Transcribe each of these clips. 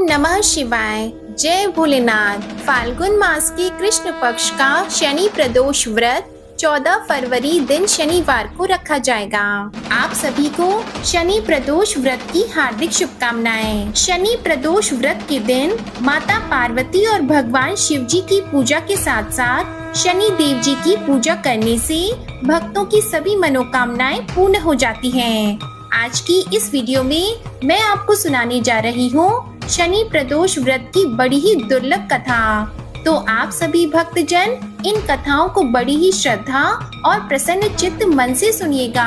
नमः शिवाय। जय भोलेनाथ। फाल्गुन मास के कृष्ण पक्ष का शनि प्रदोष व्रत 14 फरवरी दिन शनिवार को रखा जाएगा। आप सभी को शनि प्रदोष व्रत की हार्दिक शुभकामनाएं। शनि प्रदोष व्रत के दिन माता पार्वती और भगवान शिव जी की पूजा के साथ साथ शनि देव जी की पूजा करने से भक्तों की सभी मनोकामनाएं पूर्ण हो जाती हैं। आज की इस वीडियो में मैं आपको सुनाने जा रही हूँ शनि प्रदोष व्रत की बड़ी ही दुर्लभ कथा। तो आप सभी भक्तजन इन कथाओं को बड़ी ही श्रद्धा और प्रसन्न चित्त मन से सुनिएगा।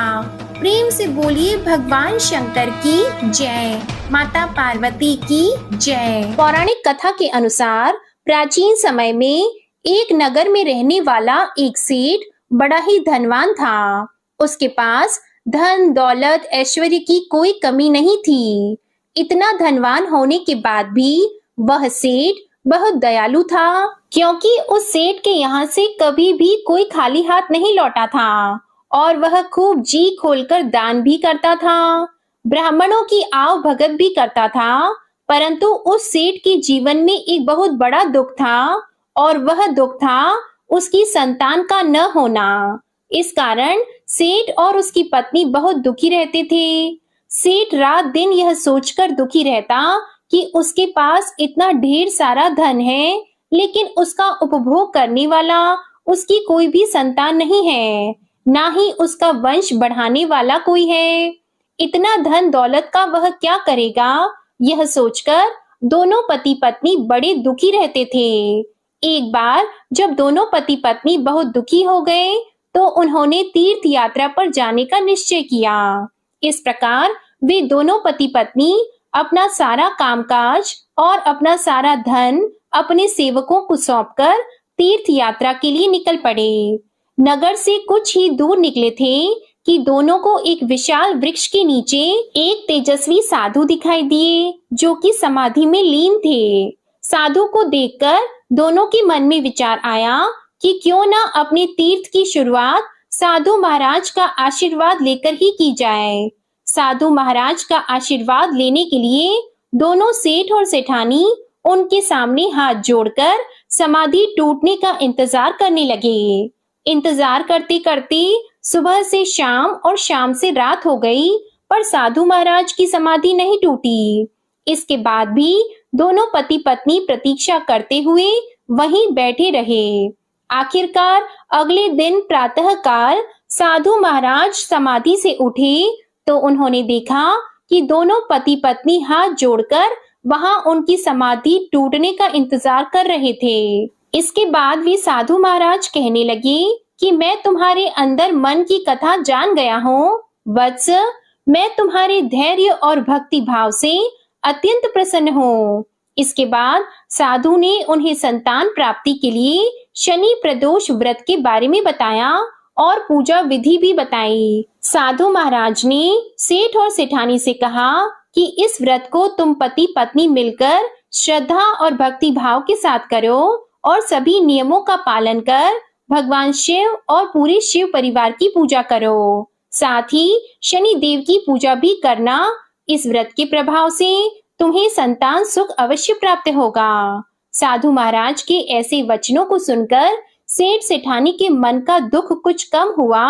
प्रेम से बोलिए भगवान शंकर की जय, माता पार्वती की जय। पौराणिक कथा के अनुसार प्राचीन समय में एक नगर में रहने वाला एक सेठ बड़ा ही धनवान था। उसके पास धन दौलत ऐश्वर्य की कोई कमी नहीं थी। इतना धनवान होने के बाद भी वह सेठ बहुत दयालु था, क्योंकि उस सेठ के यहाँ से कभी भी कोई खाली हाथ नहीं लौटा था और वह खूब जी खोलकर दान भी करता था, ब्राह्मणों की आव भगत भी करता था। परंतु उस सेठ के जीवन में एक बहुत बड़ा दुख था और वह दुख था उसकी संतान का न होना। इस कारण सेठ और उसकी पत्नी बहुत दुखी रहते थे। सेठ रात दिन यह सोचकर दुखी रहता कि उसके पास इतना ढेर सारा धन है, लेकिन उसका उपभोग करने वाला उसकी कोई भी संतान नहीं है, ना ही उसका वंश बढ़ाने वाला कोई है। इतना धन दौलत का वह क्या करेगा, यह सोचकर दोनों पति पत्नी बड़े दुखी रहते थे। एक बार जब दोनों पति पत्नी बहुत दुखी हो गए तो उन्होंने तीर्थ यात्रा पर जाने का निश्चय किया। इस प्रकार वे दोनों पति पत्नी अपना सारा कामकाज और अपना सारा धन अपने सेवकों को सौंपकर तीर्थ यात्रा के लिए निकल पड़े। नगर से कुछ ही दूर निकले थे कि दोनों को एक विशाल वृक्ष के नीचे एक तेजस्वी साधु दिखाई दिए, जो कि समाधि में लीन थे। साधु को देखकर दोनों के मन में विचार आया कि क्यों ना अपने तीर्थ की शुरुआत साधु महाराज का आशीर्वाद लेकर ही की जाए। साधु महाराज का आशीर्वाद लेने के लिए दोनों सेठ और सेठानी उनके सामने हाथ जोड़कर समाधि टूटने का इंतजार करने लगे। इंतजार करते करते सुबह से शाम और शाम से रात हो गई, पर साधु महाराज की समाधि नहीं टूटी। इसके बाद भी दोनों पति पत्नी प्रतीक्षा करते हुए वहीं बैठे रहे। आखिरकार अगले दिन प्रातः काल साधु महाराज समाधि से उठे तो उन्होंने देखा कि दोनों पति पत्नी हाथ जोड़कर वहां उनकी समाधि टूटने का इंतजार कर रहे थे। इसके बाद वे साधु महाराज कहने लगे कि मैं तुम्हारे अंदर मन की कथा जान गया हूँ वत्स, मैं तुम्हारे धैर्य और भक्ति भाव से अत्यंत प्रसन्न हूँ। इसके बाद साधु ने उन्हें संतान प्राप्ति के लिए शनि प्रदोष व्रत के बारे में बताया और पूजा विधि भी बताई। साधु महाराज ने सेठ और सेठानी से कहा कि इस व्रत को तुम पति पत्नी मिलकर श्रद्धा और भक्ति भाव के साथ करो और सभी नियमों का पालन कर भगवान शिव और पूरे शिव परिवार की पूजा करो। साथ ही शनि देव की पूजा भी करना। इस व्रत के प्रभाव से तुम्हें संतान सुख अवश्य प्राप्त होगा। साधु महाराज के ऐसे वचनों को सुनकर सेठ सेठानी के मन का दुख कुछ कम हुआ।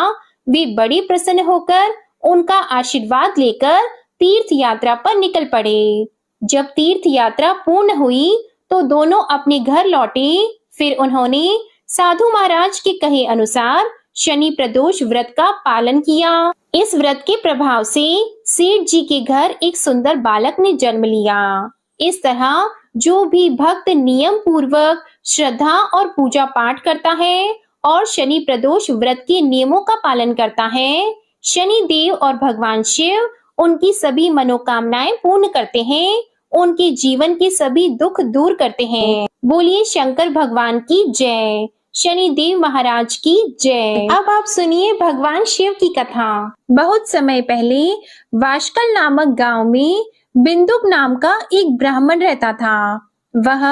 वे बड़े प्रसन्न होकर उनका आशीर्वाद लेकर तीर्थ यात्रा पर निकल पड़े। जब तीर्थ यात्रा पूर्ण हुई तो दोनों अपने घर लौटे। फिर उन्होंने साधु महाराज के कहे अनुसार शनि प्रदोष व्रत का पालन किया। इस व्रत के प्रभाव से सेठ जी के घर एक सुंदर बालक ने जन्म लिया। इस तरह जो भी भक्त नियम पूर्वक श्रद्धा और पूजा पाठ करता है और शनि प्रदोष व्रत के नियमों का पालन करता है, शनि देव और भगवान शिव उनकी सभी मनोकामनाएं पूर्ण करते हैं, उनके जीवन के सभी दुख दूर करते हैं। बोलिए शंकर भगवान की जय, शनि देव महाराज की जय। अब आप सुनिए भगवान शिव की कथा। बहुत समय पहले वाशकल नामक गांव में बिंदुक नाम का एक ब्राह्मण रहता था। वह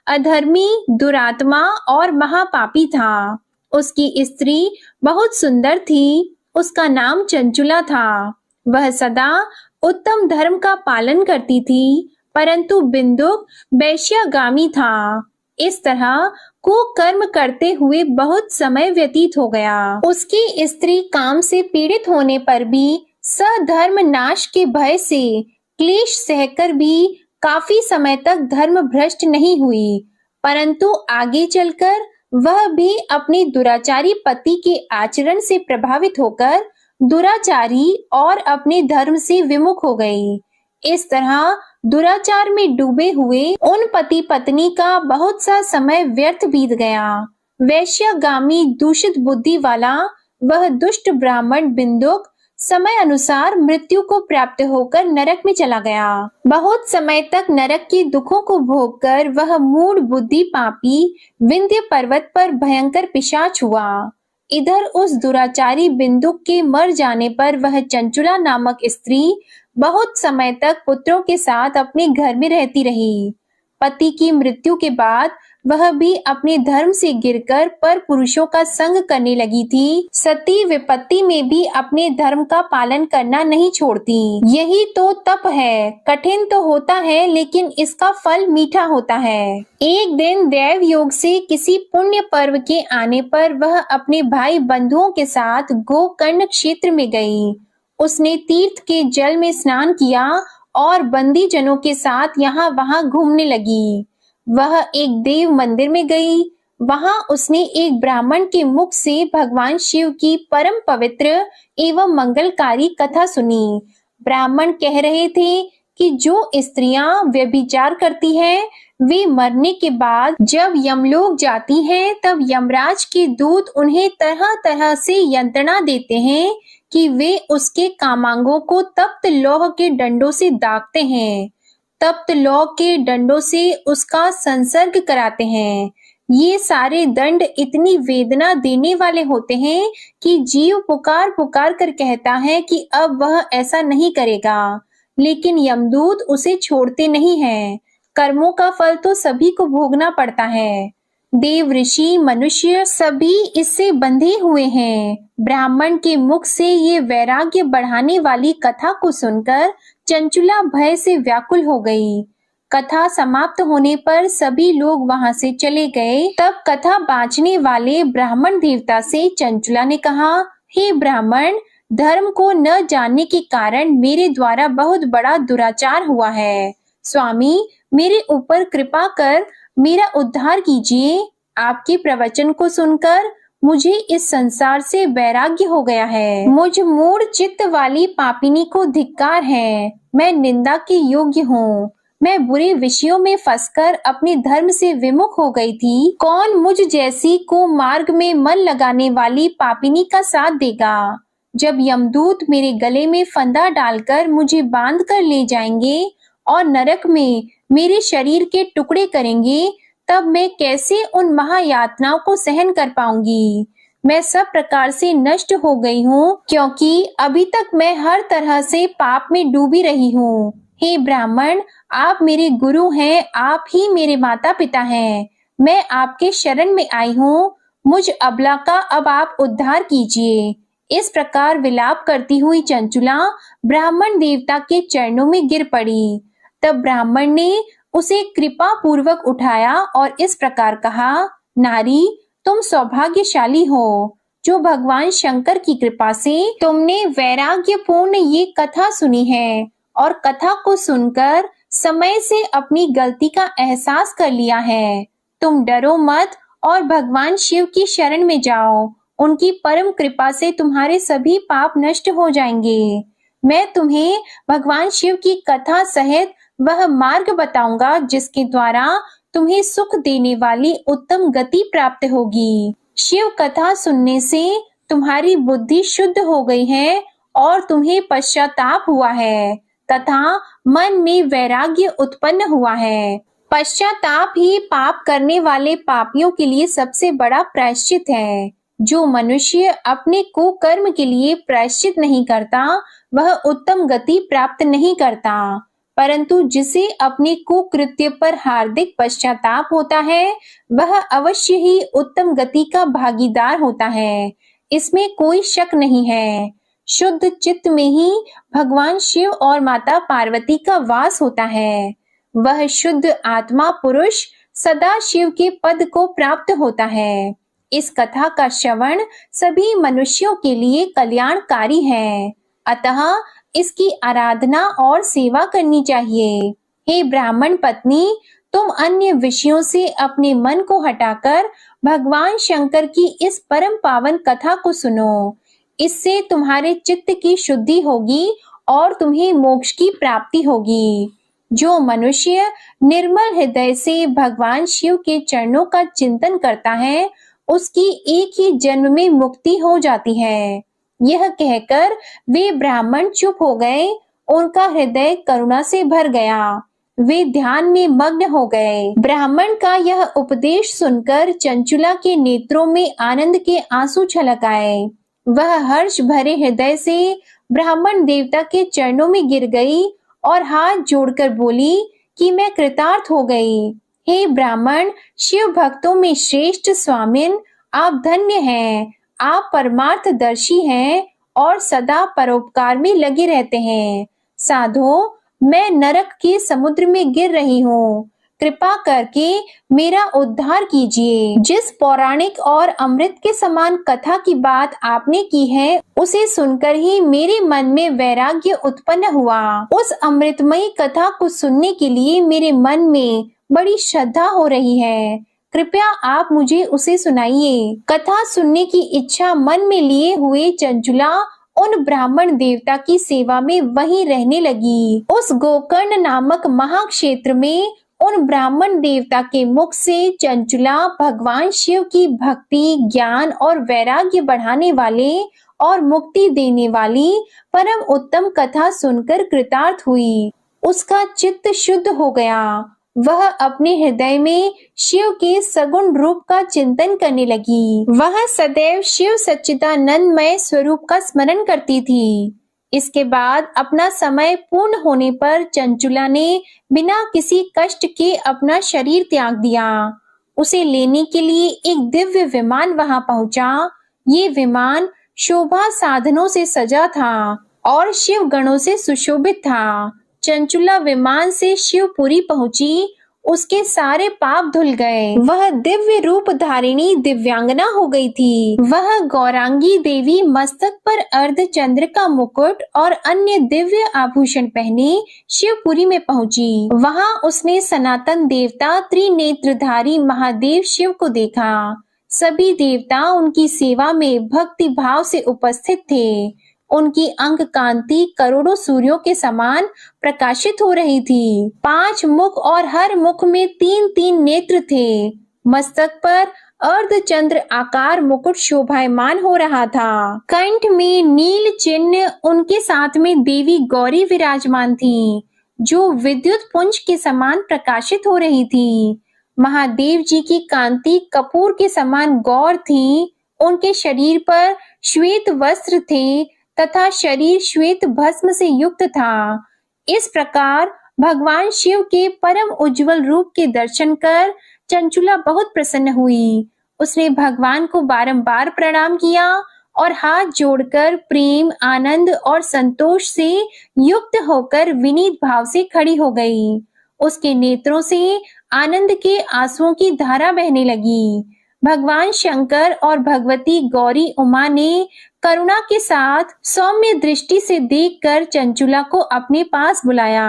अधर्मी, दुरात्मा और महापापी था। उसकी स्त्री बहुत सुंदर थी। उसका नाम चंचुला था। वह सदा उत्तम धर्म का पालन करती थी, परंतु बिंदुक वैश्यागामी था। इस तरह कुकर्म करते हुए बहुत समय व्यतीत हो गया। उसकी स्त्री काम से पीड़ित होने पर भी सधर्म नाश के भय से क्लेश सहकर भी काफी समय तक धर्म भ्रष्ट नहीं हुई, परंतु आगे चलकर वह भी अपने दुराचारी पति के आचरण से प्रभावित होकर दुराचारी और अपने धर्म से विमुख हो गई। इस तरह दुराचार में डूबे हुए उन पति पत्नी का बहुत सा समय व्यर्थ बीत गया। वैश्यागामी दूषित बुद्धि वाला वह दुष्ट ब्राह्मण बिंदुक समय अनुसार मृत्यु को प्राप्त होकर नरक में चला गया। बहुत समय तक नरक के दुखों को भोगकर वह मूढ़ बुद्धि पापी विंध्य पर्वत पर भयंकर पिशाच हुआ। इधर उस दुराचारी बिंदुक के मर जाने पर वह चंचुला नामक स्त्री बहुत समय तक पुत्रों के साथ अपने घर में रहती रही। पति की मृत्यु के बाद वह भी अपने धर्म से गिरकर पर पुरुषों का संग करने लगी थी। सती विपत्ति में भी अपने धर्म का पालन करना नहीं छोड़ती। यही तो तप है। कठिन तो होता है लेकिन इसका फल मीठा होता है। एक दिन देव योग से किसी पुण्य पर्व के आने पर वह अपने भाई बंधुओं के साथ गोकर्ण क्षेत्र में गई। उसने तीर्थ के जल में स्नान किया और बंदी जनों के साथ यहाँ वहां घूमने लगी। वह एक देव मंदिर में गई। वहां उसने एक ब्राह्मण के मुख से भगवान शिव की परम पवित्र एवं मंगलकारी कथा सुनी। ब्राह्मण कह रहे थे कि जो स्त्रियां व्यभिचार करती हैं, वे मरने के बाद जब यमलोक जाती हैं, तब यमराज के दूत उन्हें तरह तरह से यंत्रणा देते हैं कि वे उसके कामांगों को तप्त लौह के डंडों से दागते हैं। तप्त लौह के डंडों से उसका संसर्ग कराते हैं। ये सारे दंड इतनी वेदना देने वाले होते हैं कि जीव पुकार पुकार कर कहता है कि अब वह ऐसा नहीं करेगा, लेकिन यमदूत उसे छोड़ते नहीं हैं। कर्मों का फल तो सभी को भोगना पड़ता है। देव ऋषि मनुष्य सभी इससे बंधे हुए हैं। ब्राह्मण के मुख से ये वैराग्य बढ़ाने वाली कथा को सुनकर चंचुला भय से व्याकुल हो गई। कथा समाप्त होने पर सभी लोग वहां से चले गए। तब कथा बांचने वाले ब्राह्मण देवता से चंचुला ने कहा, हे ब्राह्मण, धर्म को न जानने के कारण मेरे द्वारा बहुत बड़ा दुराचार हुआ है। स्वामी, मेरे ऊपर कृपा कर मेरा उद्धार कीजिए। आपके प्रवचन को सुनकर मुझे इस संसार से वैराग्य हो गया है। मुझ मूढ़ चित्त वाली पापिनी को धिक्कार है। मैं निंदा के योग्य हूँ। मैं बुरे विषयों में फंसकर अपने धर्म से विमुख हो गई थी। कौन मुझ जैसी को मार्ग में मन लगाने वाली पापिनी का साथ देगा? जब यमदूत मेरे गले में फंदा डालकर मुझे बांध कर ले जाएंगे और नरक में मेरे शरीर के टुकड़े करेंगे, तब मैं कैसे उन महायातनाओं को सहन कर पाऊंगी? मैं सब प्रकार से नष्ट हो गई हूँ, क्योंकि अभी तक मैं हर तरह से पाप में डूबी रही हूँ। हे ब्राह्मण, आप मेरे गुरु हैं, आप ही मेरे माता पिता हैं। मैं आपके शरण में आई हूँ। मुझ अबला का अब आप उद्धार कीजिए। इस प्रकार विलाप करती हुई चंचुला ब्राह्मण देवता के चरणों में गिर पड़ी। तब ब्राह्मण ने उसे कृपा पूर्वक उठाया और इस प्रकार कहा, नारी, तुम सौभाग्यशाली हो जो भगवान शंकर की कृपा से तुमने वैराग्यपूर्ण ये कथा सुनी है और कथा को सुनकर समय से अपनी गलती का एहसास कर लिया है। तुम डरो मत और भगवान शिव की शरण में जाओ। उनकी परम कृपा से तुम्हारे सभी पाप नष्ट हो जाएंगे। मैं तुम्हें भगवान शिव की कथा सहित वह मार्ग बताऊंगा जिसके द्वारा तुम्हें सुख देने वाली उत्तम गति प्राप्त होगी। शिव कथा सुनने से तुम्हारी बुद्धि शुद्ध हो गई है और तुम्हें पश्चाताप हुआ है तथा मन में वैराग्य उत्पन्न हुआ है। पश्चाताप ही पाप करने वाले पापियों के लिए सबसे बड़ा प्रायश्चित है। जो मनुष्य अपने कुकर्म के लिए प्रायश्चित नहीं करता, वह उत्तम गति प्राप्त नहीं करता, परंतु जिसे अपने कुकृत्य पर हार्दिक पश्चाताप होता है, वह अवश्य ही उत्तम गति का भागीदार होता है। इसमें कोई शक नहीं है। शुद्ध चित्त में ही भगवान शिव और माता पार्वती का वास होता है। वह शुद्ध आत्मा पुरुष सदा शिव के पद को प्राप्त होता है। इस कथा का श्रवण सभी मनुष्यों के लिए कल्याणकारी है, अतः इसकी आराधना और सेवा करनी चाहिए। हे ब्राह्मण पत्नी, तुम अन्य विषयों से अपने मन को हटाकर भगवान शंकर की इस परम पावन कथा को सुनो। इससे तुम्हारे चित्त की शुद्धि होगी और तुम्हें मोक्ष की प्राप्ति होगी। जो मनुष्य निर्मल हृदय से भगवान शिव के चरणों का चिंतन करता है, उसकी एक ही जन्म में मुक्ति हो जाती है। यह कहकर वे ब्राह्मण चुप हो गए। उनका हृदय करुणा से भर गया। वे ध्यान में मग्न हो गए। ब्राह्मण का यह उपदेश सुनकर चंचुला के नेत्रों में आनंद के आंसू छलक आए। वह हर्ष भरे हृदय से ब्राह्मण देवता के चरणों में गिर गई और हाथ जोड़कर बोली कि मैं कृतार्थ हो गई। हे ब्राह्मण, शिव भक्तों में श्रेष्ठ स्वामिन, आप धन्य हैं। आप परमार्थदर्शी हैं और सदा परोपकार में लगे रहते हैं। साधो, मैं नरक के समुद्र में गिर रही हूँ। कृपा करके मेरा उद्धार कीजिए। जिस पौराणिक और अमृत के समान कथा की बात आपने की है, उसे सुनकर ही मेरे मन में वैराग्य उत्पन्न हुआ। उस अमृतमयी कथा को सुनने के लिए मेरे मन में बड़ी श्रद्धा हो रही है। कृपया आप मुझे उसे सुनाइए। कथा सुनने की इच्छा मन में लिए हुए चंचुला उन ब्राह्मण देवता की सेवा में वहीं रहने लगी। उस गोकर्ण नामक महाक्षेत्र में उन ब्राह्मण देवता के मुख से चंचुला भगवान शिव की भक्ति, ज्ञान और वैराग्य बढ़ाने वाले और मुक्ति देने वाली परम उत्तम कथा सुनकर कृतार्थ हुई। उसका चित्त शुद्ध हो गया। वह अपने हृदय में शिव के सगुण रूप का चिंतन करने लगी। वह सदैव शिव सच्चिदानंदमय स्वरूप का स्मरण करती थी। इसके बाद अपना समय पूर्ण होने पर चंचुला ने बिना किसी कष्ट के अपना शरीर त्याग दिया। उसे लेने के लिए एक दिव्य विमान वहां पहुंचा। ये विमान शोभा साधनों से सजा था और शिव गणों से सुशोभित था। चंचुला विमान से शिवपुरी पहुंची। उसके सारे पाप धुल गए। वह दिव्य रूप धारिणी दिव्यांगना हो गई थी। वह गौरांगी देवी मस्तक पर अर्धचंद्र का मुकुट और अन्य दिव्य आभूषण पहने शिवपुरी में पहुंची। वहां उसने सनातन देवता त्रिनेत्रधारी महादेव शिव को देखा। सभी देवता उनकी सेवा में भक्ति भाव से उपस्थित थे। उनकी अंग कांति करोड़ों सूर्यों के समान प्रकाशित हो रही थी। 5 मुख और हर मुख में 3-3 नेत्र थे। मस्तक पर अर्धचंद्र आकार मुकुट शोभायमान हो रहा था। कंठ में नील चिन्ह, उनके साथ में देवी गौरी विराजमान थी, जो विद्युत पुंज के समान प्रकाशित हो रही थी। महादेव जी की कांति कपूर के समान गौर थी। उनके शरीर पर श्वेत वस्त्र थे तथा शरीर श्वेत भस्म से युक्त था। इस प्रकार भगवान शिव के परम उज्जवल रूप के दर्शन कर चंचुला बहुत प्रसन्न हुई। उसने भगवान को बारंबार प्रणाम किया और हाथ जोड़कर प्रेम, आनंद और संतोष से युक्त होकर विनीत भाव से खड़ी हो गई। उसके नेत्रों से आनंद के आंसुओं की धारा बहने लगी। भगवान शंकर और भगवती गौरी उमा ने करुणा के साथ सौम्य दृष्टि से देखकर चंचुला को अपने पास बुलाया।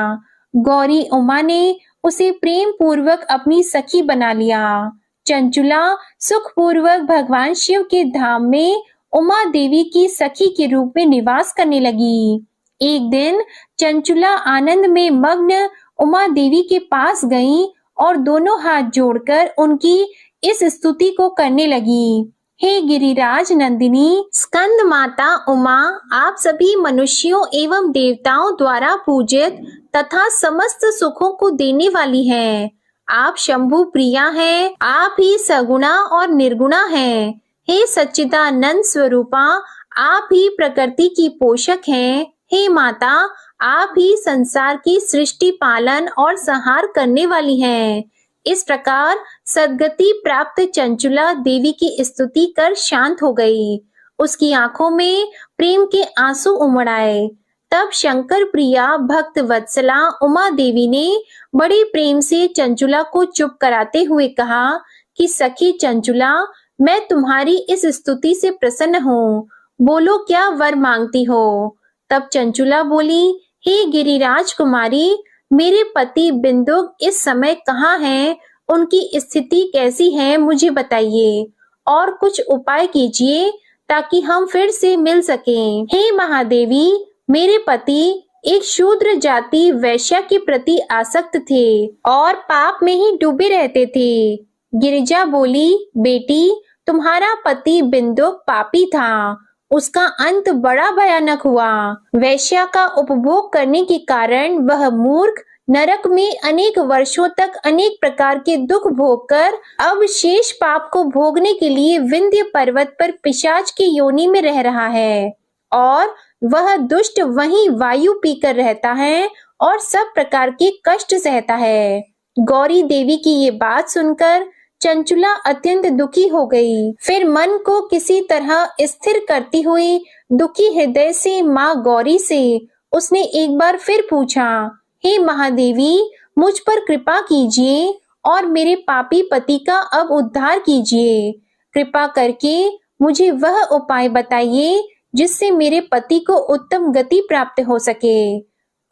गौरी उमा ने उसे प्रेम पूर्वक अपनी सखी बना लिया। चंचुला सुख पूर्वक भगवान शिव के धाम में उमा देवी की सखी के रूप में निवास करने लगी। एक दिन चंचुला आनंद में मग्न उमा देवी के पास गई और दोनों हाथ जोड़कर उनकी इस स्तुति को करने लगी। हे गिरिराज नंदिनी, स्कंद माता उमा, आप सभी मनुष्यों एवं देवताओं द्वारा पूजित तथा समस्त सुखों को देने वाली हैं। आप शंभु प्रिया हैं। आप ही सगुणा और निर्गुणा हैं। हे सच्चिदानंद स्वरूपा, आप ही प्रकृति की पोषक हैं। हे माता, आप ही संसार की सृष्टि, पालन और संहार करने वाली हैं। इस प्रकार सद्गति प्राप्त चंचुला देवी की स्तुति कर शांत हो गई। उसकी आंखों में प्रेम के आंसू उमड़ आए। तब शंकर प्रिया भक्त वत्सला उमा देवी ने बड़े प्रेम से चंचुला को चुप कराते हुए कहा कि सखी चंचुला, मैं तुम्हारी इस स्तुति से प्रसन्न हूँ, बोलो क्या वर मांगती हो। तब चंचुला बोली, हे गिरिराज कुमारी, मेरे पति बिंदुक इस समय कहाँ हैं, उनकी स्थिति कैसी है मुझे बताइए और कुछ उपाय कीजिए ताकि हम फिर से मिल सकें। हे महादेवी, मेरे पति एक शूद्र जाति वैश्या के प्रति आसक्त थे और पाप में ही डूबे रहते थे। गिरिजा बोली, बेटी, तुम्हारा पति बिंदुक पापी था, उसका अंत बड़ा भयानक हुआ। वैश्या का उपभोग करने के कारण वह मूर्ख नरक में अनेक वर्षों तक अनेक प्रकार के दुख भोगकर अब शेष पाप को भोगने के लिए विंध्य पर्वत पर पिशाच की योनि में रह रहा है और वह दुष्ट वहीं वायु पीकर रहता है और सब प्रकार के कष्ट सहता है। गौरी देवी की ये बात सुनकर चंचुला अत्यंत दुखी हो गई। फिर मन को किसी तरह स्थिर करती हुई दुखी हृदय से माँ गौरी से उसने एक बार फिर पूछा, हे महादेवी, मुझ पर कृपा कीजिए और मेरे पापी पति का अब उद्धार कीजिए। कृपा करके मुझे वह उपाय बताइए जिससे मेरे पति को उत्तम गति प्राप्त हो सके।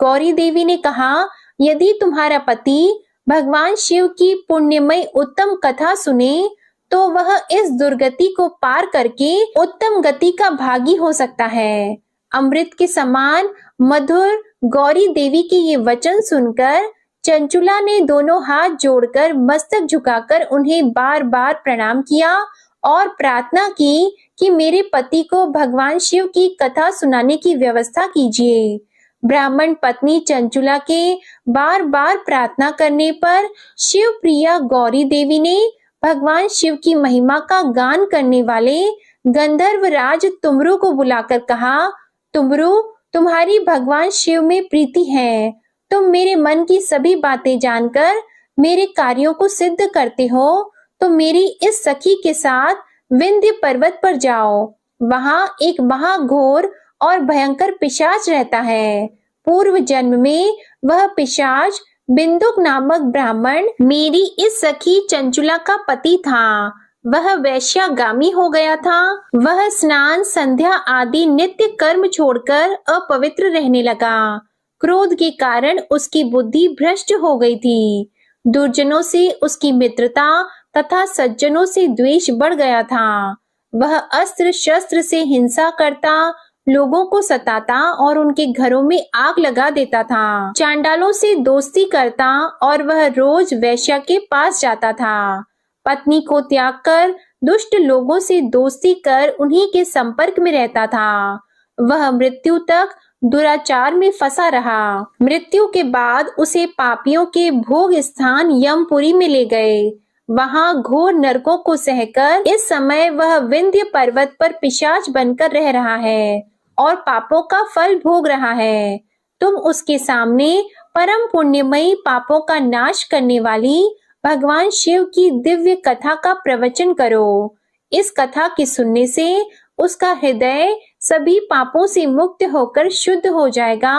गौरी देवी ने कहा, यदि तुम्हारा पति भगवान शिव की पुण्यमय उत्तम कथा सुने तो वह इस दुर्गति को पार करके उत्तम गति का भागी हो सकता है। अमृत के समान मधुर गौरी देवी के ये वचन सुनकर चंचुला ने दोनों हाथ जोड़कर मस्तक झुकाकर उन्हें बार बार प्रणाम किया और प्रार्थना की कि मेरे पति को भगवान शिव की कथा सुनाने की व्यवस्था कीजिए। ब्राह्मण पत्नी चंचुला के बार बार प्रार्थना करने पर शिव प्रिया गौरी देवी ने भगवान शिव की महिमा का गान करने वाले गंधर्व राज तुमरू को बुलाकर कहा, तुमरू, तुम्हारी भगवान शिव में प्रीति है, तुम मेरे मन की सभी बातें जानकर मेरे कार्यों को सिद्ध करते हो, तो मेरी इस सखी के साथ विंध्य पर्वत पर जाओ। वहां एक महाघोर और भयंकर पिशाच रहता है। पूर्व जन्म में वह पिशाच बिंदुक नामक ब्राह्मण मेरी इस सखी चंचुला का पति था। वह वैश्यागामी हो गया था। वह स्नान संध्या आदि नित्य कर्म छोड़कर अपवित्र रहने लगा। क्रोध के कारण उसकी बुद्धि भ्रष्ट हो गई थी। दुर्जनों से उसकी मित्रता तथा सज्जनों से द्वेष बढ़ गया था। वह अस्त्र शस्त्र से हिंसा करता, लोगों को सताता और उनके घरों में आग लगा देता था। चांडालों से दोस्ती करता और वह रोज वैश्या के पास जाता था। पत्नी को त्याग कर दुष्ट लोगों से दोस्ती कर उन्हीं के संपर्क में रहता था। वह मृत्यु तक दुराचार में फंसा रहा। मृत्यु के बाद उसे पापियों के भोग स्थान यमपुरी में ले गए। वहां घोर नरकों को सहकर इस समय वह विंध्य पर्वत पर पिशाच बनकर रह रहा है और पापों का फल भोग रहा है। तुम उसके सामने परम पुण्यमयी पापों का नाश करने वाली भगवान शिव की दिव्य कथा का प्रवचन करो। इस कथा के सुनने से उसका हृदय सभी पापों से मुक्त होकर शुद्ध हो जाएगा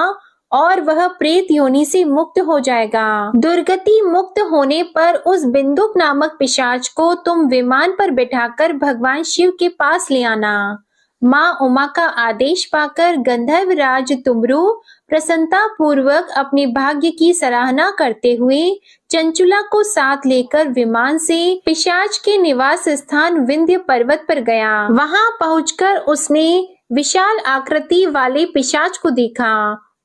और वह प्रेत योनि से मुक्त हो जाएगा। दुर्गति मुक्त होने पर उस बिंदुक नामक पिशाच को तुम विमान पर बिठाकर भगवान शिव के पास ले आना। माँ उमा का आदेश पाकर गंधर्व राज तुमरू प्रसन्नता पूर्वक अपने भाग्य की सराहना करते हुए चंचुला को साथ लेकर विमान से पिशाच के निवास स्थान विंध्य पर्वत पर गया। वहां पहुंचकर उसने विशाल आकृति वाले पिशाच को देखा।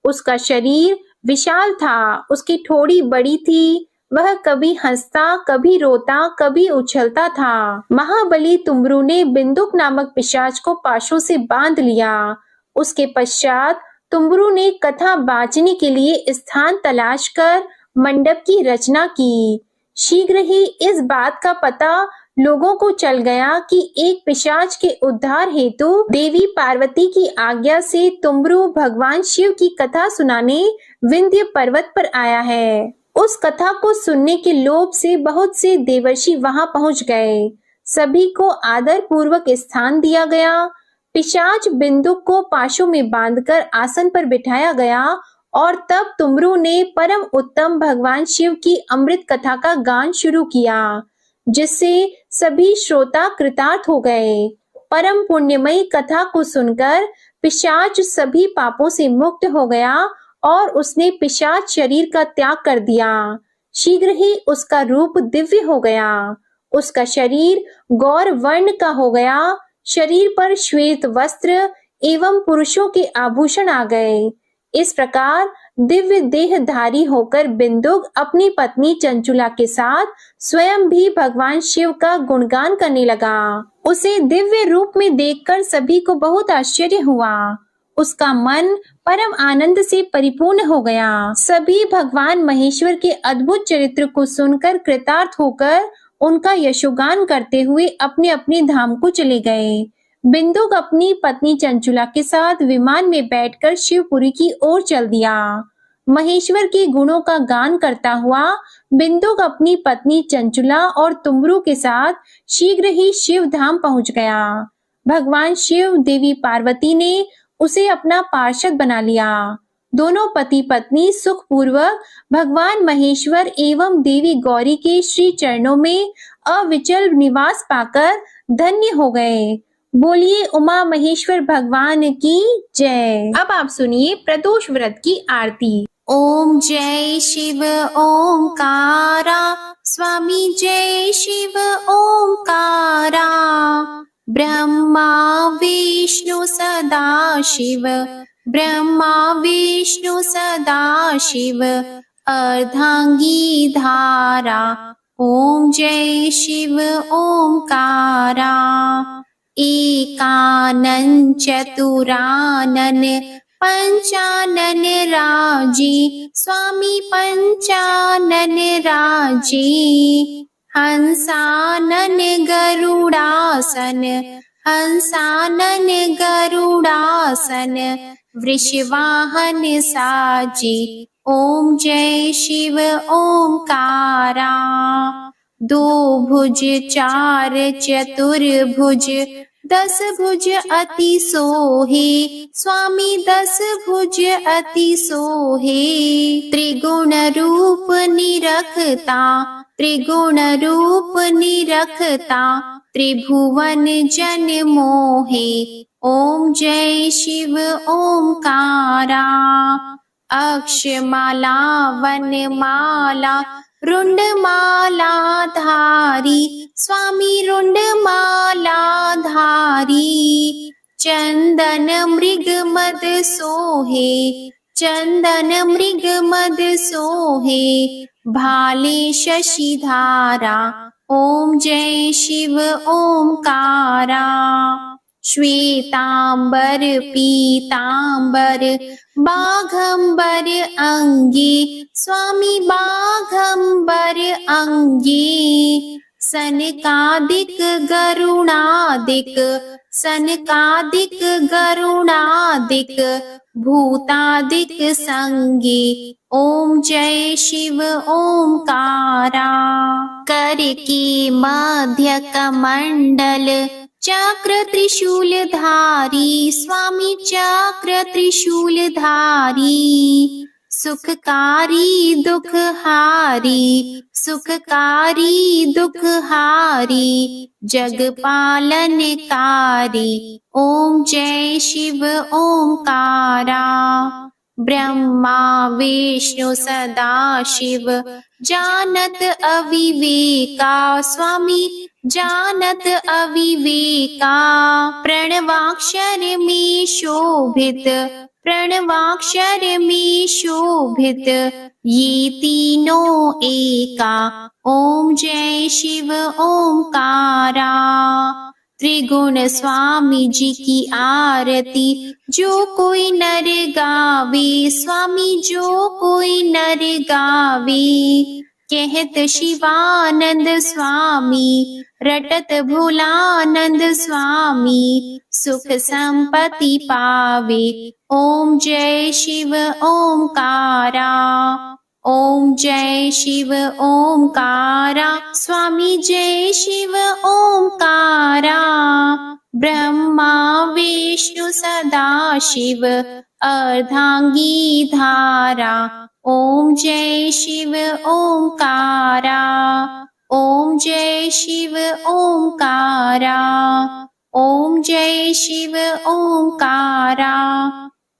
उसका शरीर विशाल था, उसकी ठोड़ी बड़ी थी। वह कभी हंसता, कभी रोता, कभी उछलता था। महाबली तुमरू ने बिंदुक नामक पिशाच को पाशों से बांध लिया। उसके पश्चात तुमरू ने कथा बांचने के लिए स्थान तलाश कर मंडप की रचना की। शीघ्र ही इस बात का पता लोगों को चल गया कि एक पिशाच के उद्धार हेतु देवी पार्वती की आज्ञा से तुमरू भगवान शिव की कथा सुनाने विंध्य पर्वत पर आया है। उस कथा को सुनने के लोभ से बहुत से देवर्षि वहां पहुंच गए। सभी को आदर पूर्वक स्थान दिया गया। पिशाच बिंदुक को पाशों में बांधकर आसन पर बिठाया गया और तब तुमरू ने परम उत्तम भगवान शिव की अमृत कथा का गान शुरू किया, जिससे सभी श्रोता कृतार्थ हो गए। परम पुण्यमयी कथा को सुनकर पिशाच सभी पापों से मुक्त हो गया और उसने पिशाच शरीर का त्याग कर दिया। शीघ्र ही उसका रूप दिव्य हो गया। उसका शरीर गौर वर्ण का हो गया। शरीर पर श्वेत वस्त्र एवं पुरुषों के आभूषण आ गए। इस प्रकार दिव्य देहधारी होकर बिंदुक अपनी पत्नी चंचुला के साथ स्वयं भी भगवान शिव का गुणगान करने लगा। उसे दिव्य रूप में देखकर सभी को बहुत आश्चर्य हुआ। उसका मन परम आनंद से परिपूर्ण हो गया। सभी भगवान महेश्वर के अद्भुत चरित्र को सुनकर कृतार्थ होकर उनका यशोगान करते हुए अपने अपने धाम को चले गए। बिंदुक अपनी पत्नी चंचुला के साथ विमान में बैठकर शिवपुरी की ओर चल दिया। महेश्वर के गुणों का गान करता हुआ बिंदुक अपनी पत्नी चंचुला और तुमरू के साथ शीघ्र ही शिव धाम पहुंच गया। भगवान शिव देवी पार्वती ने उसे अपना पार्षद बना लिया। दोनों पति पत्नी सुखपूर्वक भगवान महेश्वर एवं देवी गौरी के श्री चरणों में अविचल निवास पाकर धन्य हो गए। बोलिए उमा महेश्वर भगवान की जय। अब आप सुनिए प्रदोष व्रत की आरती। ओम जय शिव ओंकारा, स्वामी जय शिव ओंकारा। ब्रह्मा विष्णु सदा शिव, ब्रह्मा विष्णु सदा शिव। अर्धांगी धारा, ओम जय शिव ओंकारा। एकानन चतुरानन पंचानन राजी, स्वामी पंचानन राजी। हंसानन गरुड़ासन, हंसानन गरुड़ासन। वृषवाहन साजी, ओम जय शिव ओंकारा। दो भुज चार चतुर्भुज, 10 भुज अति सोहे, स्वामी 10 भुज अति सोहे। त्रिगुण रूप निरखता, त्रिगुण रूप निरखता। त्रिभुवन जन मोहे, ओम जय शिव ओंकारा। अक्षमाला वनमाला रुंडमाला धारी, स्वामी रुंडमाला धारी। चंदन मृग मद सोहे, चंदन मृग मद सोहे। भाले शशिधारा, ओम जय शिव ओंकारा। श्वेतांबर पीतांबर बाघंबर अंगी, स्वामी बाघंबर अंगी। सनकादिक गरुणादिक, सनकादिक गरुणादिक। भूतादिक संगी, ओम जय शिव ओंकारा। कर की मध्य कमंडल, चक्र त्रिशूल धारी, स्वामी चक्र त्रिशूल धारी। सुखकारी दुखहारी, सुखकारी दुखहारी। जग पालनकारी, ओम जय शिव ओंकारा। ब्रह्मा विष्णु सदा शिव, जानत अविवेका, स्वामी जानत अविवेका। प्रणवाक्षर में शोभित, प्रणवाक्षर में शोभित। ये तीनों एका, ओम जय शिव ओंकारा। त्रिगुण स्वामी जी की आरती, जो कोई नर गावे, स्वामी जो कोई नर गावे। कहत शिवानंद स्वामी, रटत भोलानंद स्वामी। सुख संपत्ति पावे, ओम जय शिव ओंकारा। ओम जय शिव ओंकारा, स्वामी जय शिव ओंकारा। ब्रह्मा विष्णु विष्णु सदा शिव अर्धांगी धारा। ओम जय शिव ओंकारा। ओम जय शिव ओंकारा। ओम जय शिव ओंकारा।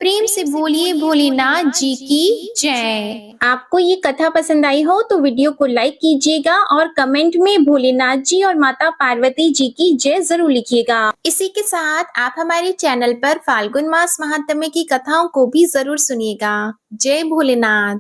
प्रेम से बोलिए भोलेनाथ जी की जय। आपको ये कथा पसंद आई हो तो वीडियो को लाइक कीजिएगा और कमेंट में भोलेनाथ जी और माता पार्वती जी की जय जरूर लिखिएगा। इसी के साथ आप हमारे चैनल पर फाल्गुन मास महात्म्य की कथाओं को भी जरूर सुनिएगा। जय भोलेनाथ।